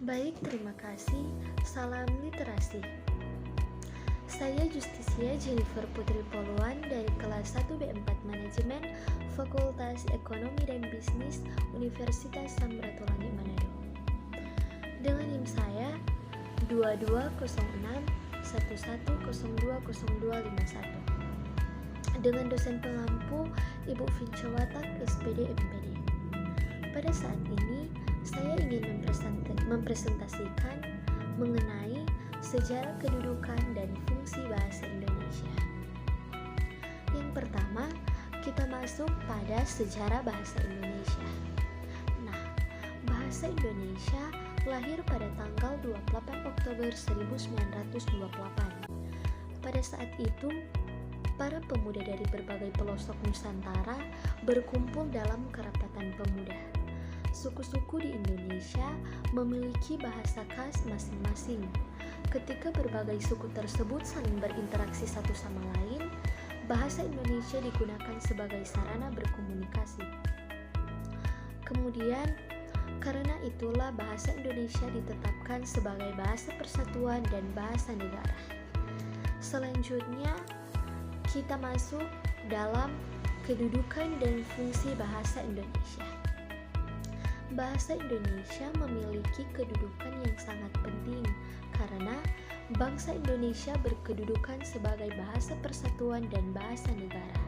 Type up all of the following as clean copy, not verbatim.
Baik, terima kasih. Salam literasi. Saya Justisia Jennifer Putri Poluan dari kelas 1B4 Manajemen Fakultas Ekonomi dan Bisnis Universitas Samratulangi Manado. Dengan NIM saya 220611020251 dengan dosen pengampu Ibu Vinca Watak SPD MPD. Pada saat ini saya ingin mempresentasikan mengenai sejarah kedudukan dan fungsi bahasa Indonesia. Yang pertama, kita masuk pada sejarah bahasa Indonesia. Nah, bahasa Indonesia lahir pada tanggal 28 Oktober 1928. Pada saat itu, para pemuda dari berbagai pelosok Nusantara berkumpul dalam kerapatan pemuda. Suku-suku di Indonesia memiliki bahasa khas masing-masing. Ketika berbagai suku tersebut saling berinteraksi satu sama lain, bahasa Indonesia digunakan sebagai sarana berkomunikasi. Kemudian, karena itulah bahasa Indonesia ditetapkan sebagai bahasa persatuan dan bahasa negara. Selanjutnya, kita masuk dalam kedudukan dan fungsi bahasa Indonesia. Bahasa Indonesia memiliki kedudukan yang sangat penting karena bangsa Indonesia berkedudukan sebagai bahasa persatuan dan bahasa negara.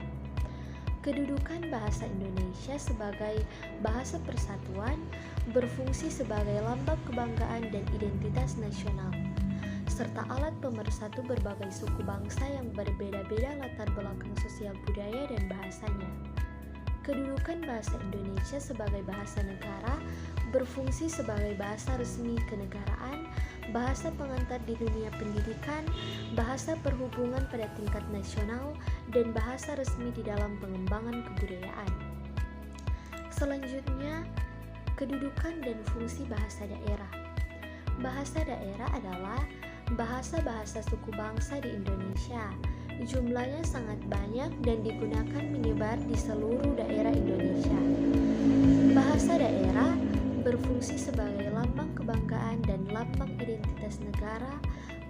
Kedudukan bahasa Indonesia sebagai bahasa persatuan berfungsi sebagai lambang kebanggaan dan identitas nasional, serta alat pemersatu berbagai suku bangsa yang berbeda-beda latar belakang sosial budaya dan bahasanya. Kedudukan bahasa Indonesia sebagai bahasa negara berfungsi sebagai bahasa resmi kenegaraan, bahasa pengantar di dunia pendidikan, bahasa perhubungan pada tingkat nasional, dan bahasa resmi di dalam pengembangan kebudayaan. Selanjutnya, kedudukan dan fungsi bahasa daerah. Bahasa daerah adalah bahasa-bahasa suku bangsa di Indonesia. Jumlahnya sangat banyak dan digunakan menyebar di seluruh daerah Indonesia. Bahasa daerah berfungsi sebagai lambang kebanggaan dan lambang identitas negara,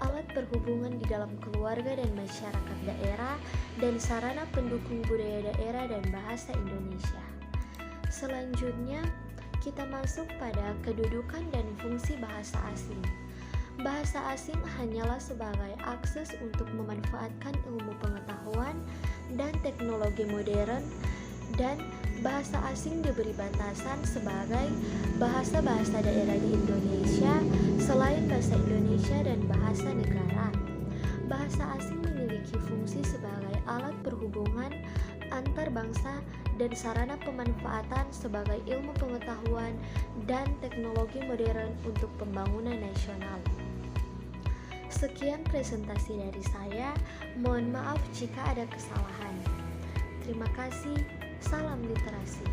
alat perhubungan di dalam keluarga dan masyarakat daerah, dan sarana pendukung budaya daerah dan bahasa Indonesia. Selanjutnya, kita masuk pada kedudukan dan fungsi bahasa asing. Bahasa asing hanyalah sebagai akses untuk memanfaatkan ilmu pengetahuan dan teknologi modern, dan bahasa asing diberi batasan sebagai bahasa-bahasa daerah di Indonesia selain bahasa Indonesia dan bahasa negara. Bahasa asing memiliki fungsi sebagai alat perhubungan antar bangsa dan sarana pemanfaatan sebagai ilmu pengetahuan dan teknologi modern untuk pembangunan nasional. Sekian presentasi dari saya, mohon maaf jika ada kesalahan. Terima kasih, salam literasi.